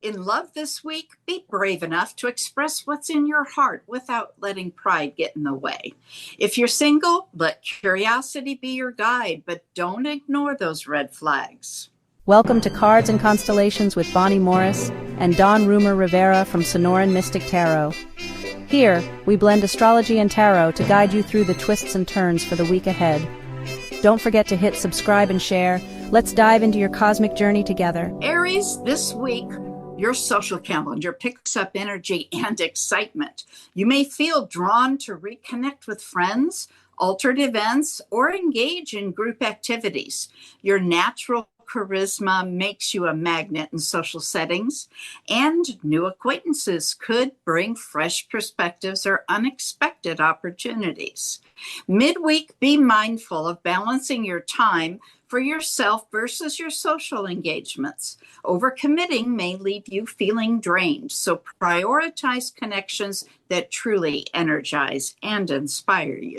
In love this week, be brave enough to express what's in your heart without letting pride get in the way. If you're single, let curiosity be your guide, but don't ignore those red flags. Welcome to Cards and Constellations with Bonnie Morris and Dawn Rumor Rivera from Sonoran Mystic Tarot. Here, we blend astrology and tarot to guide you through the twists and turns for the week ahead. Don't forget to hit subscribe and share. Let's dive into your cosmic journey together. Aries, this week, your social calendar picks up energy and excitement. You may feel drawn to reconnect with friends, altered events, or engage in group activities. Your natural charisma makes you a magnet in social settings, and new acquaintances could bring fresh perspectives or unexpected opportunities. Midweek, be mindful of balancing your time for yourself versus your social engagements. Overcommitting may leave you feeling drained, so prioritize connections that truly energize and inspire you.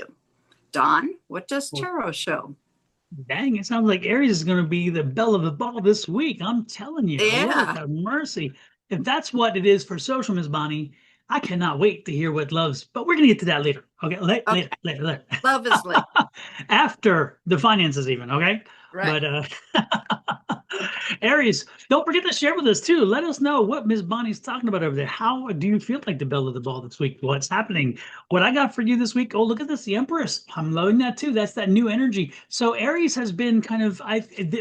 Dawn, what does tarot show? Dang, it sounds like Aries is going to be the belle of the ball this week. I'm telling you, Lord have mercy. If that's what it is for social, Miss Bonnie, I cannot wait to hear what love's. But we're going to get to that later. Okay, later. Love is late. After the finances, even. Okay, right. But Aries, don't forget to share with us too. Let us know what Miss Bonnie's talking about over there. How do you feel like the belle of the ball this week? What's happening? What I got for you this week? Oh, look at this, the Empress. I'm loving that too. That's that new energy. So Aries has been kind of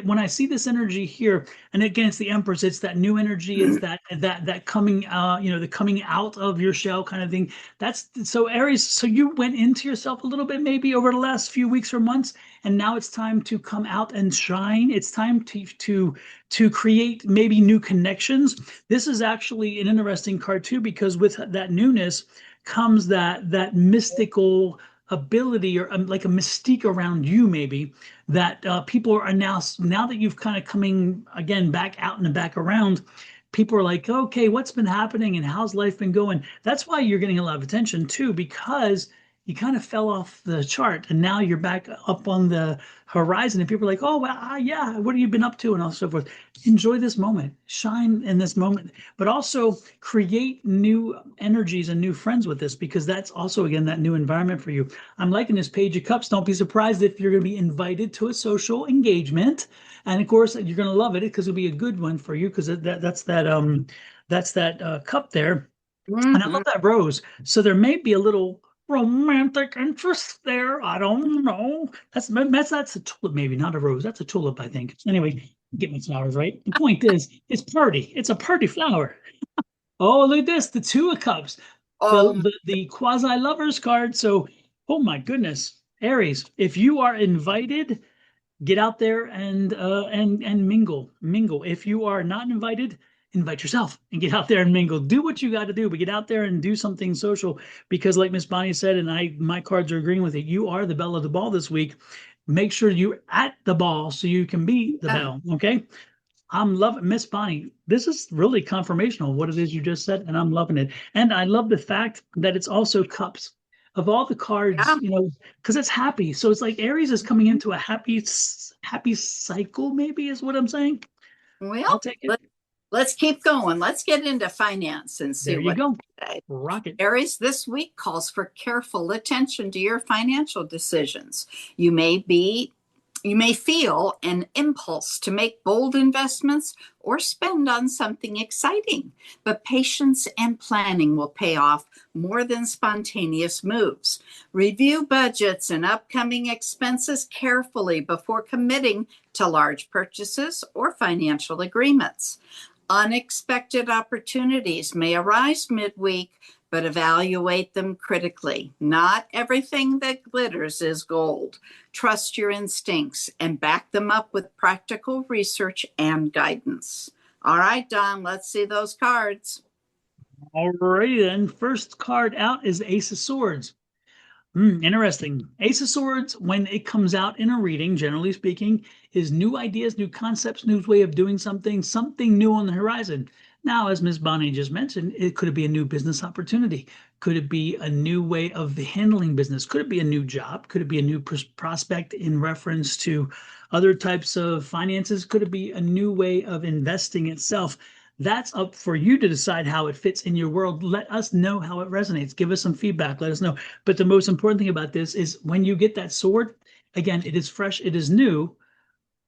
when I see this energy here, and again, it's the Empress. It's that new energy. It's that coming, the coming out of your shell kind of thing. That's so Aries. So you went into yourself a little bit maybe over the last few weeks or months, and now it's time to come out and shine. It's time to create maybe new connections. This is actually an interesting card too, because with that newness comes that mystical ability, or like a mystique around you maybe, that people are now that you've kind of coming again back out and back around, people are like, okay, what's been happening and how's life been going? That's why you're getting a lot of attention too, because you kind of fell off the chart and now you're back up on the horizon, and people are like, oh, well, yeah, what have you been up to, and all so forth. Enjoy this moment, shine in this moment, but also create new energies and new friends with this, because that's also, again, that new environment for you. I'm liking this Page of Cups. Don't be surprised if you're going to be invited to a social engagement, and of course you're going to love it because it'll be a good one for you, because that's that cup there. And I love that rose. So there may be a little romantic interest there. I don't know. That's a tulip, maybe not a rose. That's a tulip, I think. Anyway, get my flowers right. The point is, it's party. It's a party flower. Oh, look at this, the Two of Cups, the quasi lovers card. So, oh my goodness, Aries, if you are invited, get out there and mingle. If you are not invited, invite yourself and get out there and mingle. Do what you got to do, but get out there and do something social, because like Miss Bonnie said, and my cards are agreeing with it, you are the belle of the ball this week. Make sure you're at the ball so you can be the belle. Okay. I'm loving Miss Bonnie. This is really confirmational of what it is you just said, and I'm loving it. And I love the fact that it's also cups. Of all the cards, because it's happy. So it's like Aries is coming into a happy cycle, maybe is what I'm saying. Well, I'll take it. Let's keep going. Let's get into finance and see what. There you go. Rocket. Aries, this week calls for careful attention to your financial decisions. You may feel an impulse to make bold investments or spend on something exciting, but patience and planning will pay off more than spontaneous moves. Review budgets and upcoming expenses carefully before committing to large purchases or financial agreements. Unexpected opportunities may arise midweek, but evaluate them critically. Not everything that glitters is gold. Trust your instincts and back them up with practical research and guidance. All right, Don, let's see those cards. All righty then. First card out is Ace of Swords. Interesting. Ace of Swords, when it comes out in a reading, generally speaking, is new ideas, new concepts, new way of doing something new on the horizon. Now, as Ms. Bonnie just mentioned, it could be a new business opportunity. Could it be a new way of handling business? Could it be a new job? Could it be a new prospect in reference to other types of finances? Could it be a new way of investing itself? That's up for you to decide how it fits in your world. Let us know how it resonates. Give us some feedback. Let us know. But the most important thing about this is when you get that sword, again, it is fresh, it is new.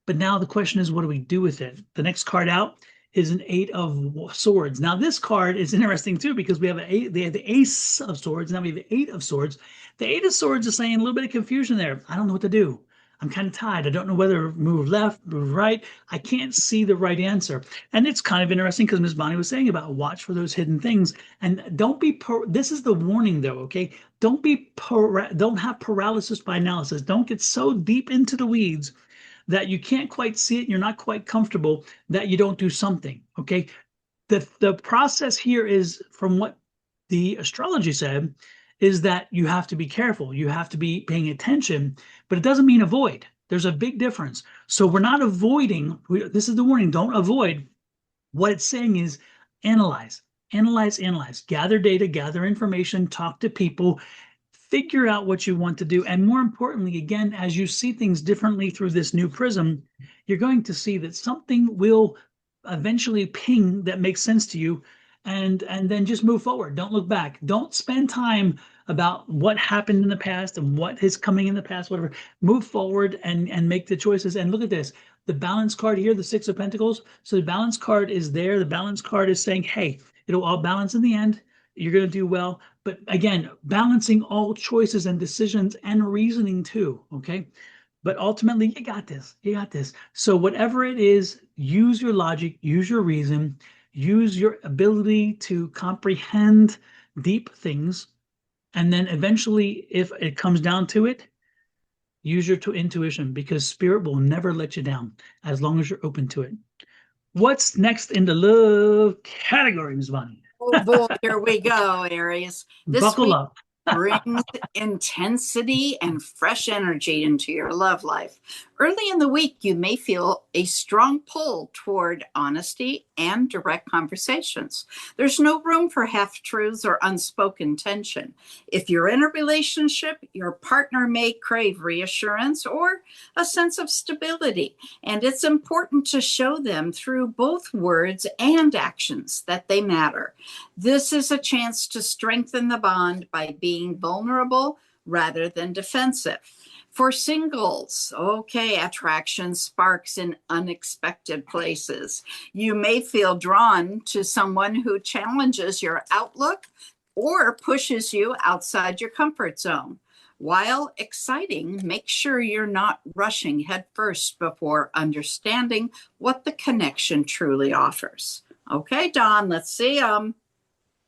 But now the question is, what do we do with it? The next card out is an Eight of Swords. Now this card is interesting too because we have they have the Ace of Swords. Now we have the Eight of Swords. The Eight of Swords is saying a little bit of confusion there. I don't know what to do. I'm kind of tired. I don't know whether to move left, move right. I can't see the right answer. And it's kind of interesting because Miss Bonnie was saying about watch for those hidden things. And don't be, this is the warning though, okay? Don't have paralysis by analysis. Don't get so deep into the weeds that you can't quite see it, you're not quite comfortable, that you don't do something. Okay. The process here is, from what the astrology said, is that you have to be careful. You have to be paying attention, but it doesn't mean avoid. There's a big difference. So we're not avoiding. This is the warning. Don't avoid. What it's saying is analyze, analyze, gather data, gather information, talk to people, figure out what you want to do. And more importantly, again, as you see things differently through this new prism, you're going to see that something will eventually ping that makes sense to you, and then just move forward. Don't look back. Don't spend time about what happened in the past and what is coming in the past, whatever. Move forward and make the choices. And look at this. The balance card here, the Six of Pentacles. So the balance card is there. The balance card is saying, hey, it'll all balance in the end. You're going to do well. But again, balancing all choices and decisions and reasoning too. Okay. But ultimately, you got this. You got this. So whatever it is, use your logic, use your reason, use your ability to comprehend deep things. And then eventually, if it comes down to it, use your intuition, because spirit will never let you down as long as you're open to it. What's next in the love category, Ms. Bonnie? Oh boy, here we go, Aries. This Buckle week up. brings intensity and fresh energy into your love life. Early in the week, you may feel a strong pull toward honesty and direct conversations. There's no room for half truths or unspoken tension. If you're in a relationship, your partner may crave reassurance or a sense of stability, and it's important to show them through both words and actions that they matter. This is a chance to strengthen the bond by being vulnerable rather than defensive. For singles, okay, attraction sparks in unexpected places. You may feel drawn to someone who challenges your outlook or pushes you outside your comfort zone. While exciting, make sure you're not rushing headfirst before understanding what the connection truly offers. Okay, Don, let's see. I'm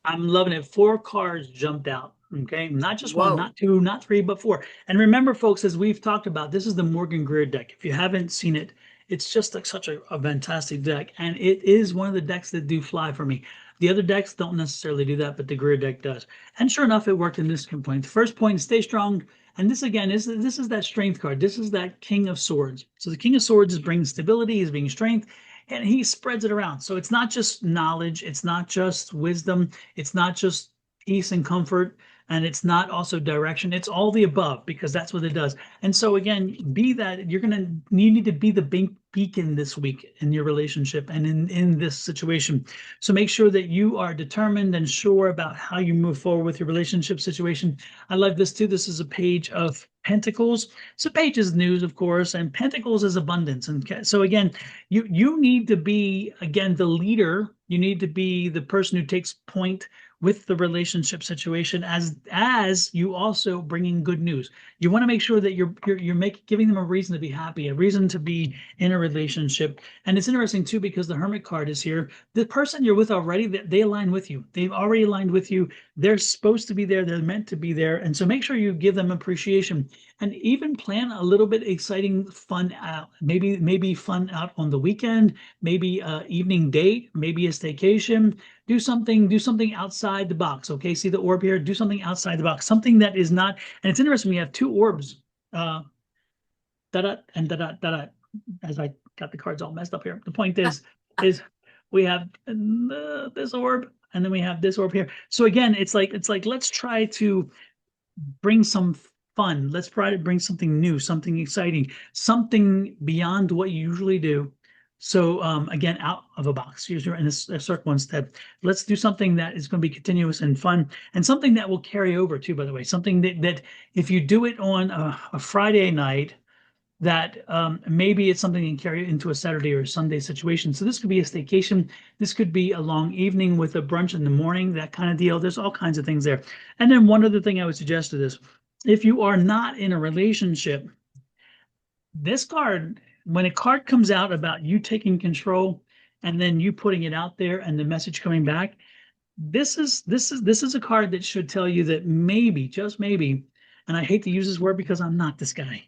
loving it. 4 cards jumped out. Okay. Not just one, Whoa. not two, not three, but 4. And remember, folks, as we've talked about, this is the Morgan Greer deck. If you haven't seen it, it's just like such a fantastic deck. And it is one of the decks that do fly for me. The other decks don't necessarily do that, but the Greer deck does. And sure enough, it worked in this point. The first point, stay strong. And this again this is that strength card. This is that King of Swords. So the King of Swords is bringing stability, is bringing strength, and he spreads it around. So it's not just knowledge, it's not just wisdom, it's not just peace and comfort, and it's not also direction. It's all the above, because that's what it does. And so again, be that you need to be the beacon this week in your relationship and in this situation. So make sure that you are determined and sure about how you move forward with your relationship situation. I love this too. This is a page of Pentacles. So page is news, of course, and Pentacles is abundance. And so again, you need to be, again, the leader. You need to be the person who takes point with the relationship situation, as you also bringing good news. You want to make sure that you're giving them a reason to be happy, a reason to be in a relationship. And it's interesting too, because the Hermit card is here. The person you're with already, they align with you. They've already aligned with you. They're supposed to be there. They're meant to be there. And so make sure you give them appreciation, and even plan a little bit exciting fun out. Maybe fun out on the weekend, maybe evening date, maybe a staycation. Do something outside the box. Okay, see the orb here? Do something outside the box, something that is not. And it's interesting, we have 2 orbs, da da and da da da da, as I got the cards all messed up here. The point is we have this orb, and then we have this orb here. So again, it's like let's try to bring some fun. Let's try to bring something new, something exciting, something beyond what you usually do. So again, out of a box. You're in a circle instead. Let's do something that is going to be continuous and fun, and something that will carry over too, by the way. Something that if you do it on a Friday night, that maybe it's something you can carry into a Saturday or a Sunday situation. So this could be a staycation. This could be a long evening with a brunch in the morning, that kind of deal. There's all kinds of things there. And then one other thing I would suggest to this, if you are not in a relationship, this card, when a card comes out about you taking control and then you putting it out there and the message coming back, this is a card that should tell you that maybe, just maybe, and I hate to use this word because I'm not this guy,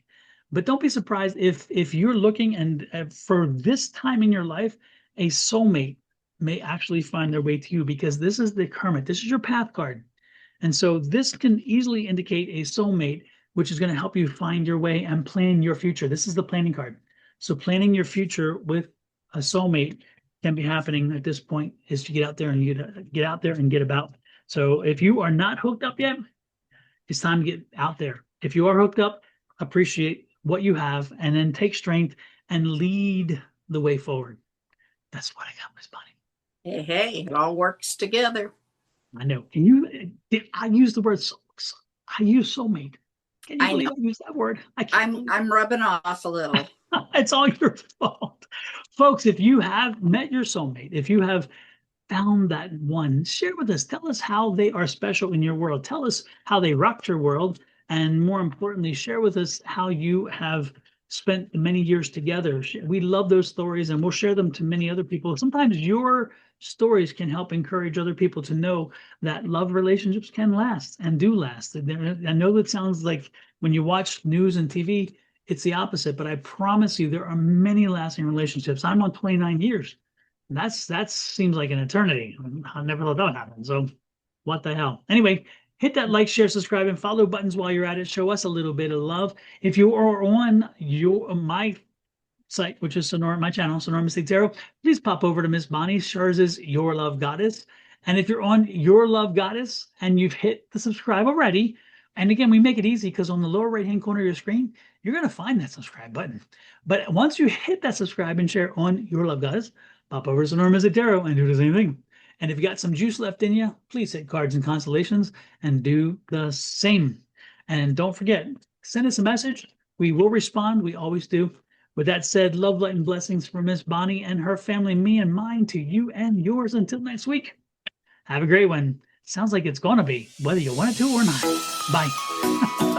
but don't be surprised if you're looking and for this time in your life, a soulmate may actually find their way to you, because this is the Hermit. This is your path card. And so this can easily indicate a soulmate, which is going to help you find your way and plan your future. This is the planning card. So planning your future with a soulmate can be happening at this point, is to get out there and get out there and get about. So if you are not hooked up yet, it's time to get out there. If you are hooked up, appreciate what you have and then take strength and lead the way forward. That's what I got, Miss Bonnie. Hey, it all works together. I know. I use the word I use soulmate. Can you believe I use that word? I'm rubbing off a little. It's all your fault. Folks, if you have met your soulmate, if you have found that one, share with us. Tell us how they are special in your world. Tell us how they rocked your world. And more importantly, share with us how you have spent many years together. We love those stories, and we'll share them to many other people. Sometimes your stories can help encourage other people to know that love relationships can last and do last. I know that sounds like when you watch news and TV, it's the opposite, but I promise you there are many lasting relationships. I'm on 29 years. That seems like an eternity. I never thought that would happen. So what the hell? Anyway, hit that like, share, subscribe, and follow buttons while you're at it. Show us a little bit of love. If you are on my site, which is my channel, Sonora Mystic Tarot, please pop over to Miss Bonnie. Hers is Your Love Goddess. And if you're on Your Love Goddess and you've hit the subscribe already, and again, we make it easy because on the lower right-hand corner of your screen, you're going to find that subscribe button. But once you hit that subscribe and share on Your Love Goddess, pop over to Sonora Mystic Tarot and do the same thing. And if you got some juice left in you, please hit Cards and Constellations and do the same. And don't forget, send us a message. We will respond. We always do. With that said, love, light, and blessings from Miss Bonnie and her family, me and mine, to you and yours. Until next week, have a great one. Sounds like it's going to be, whether you want it to or not. Bye.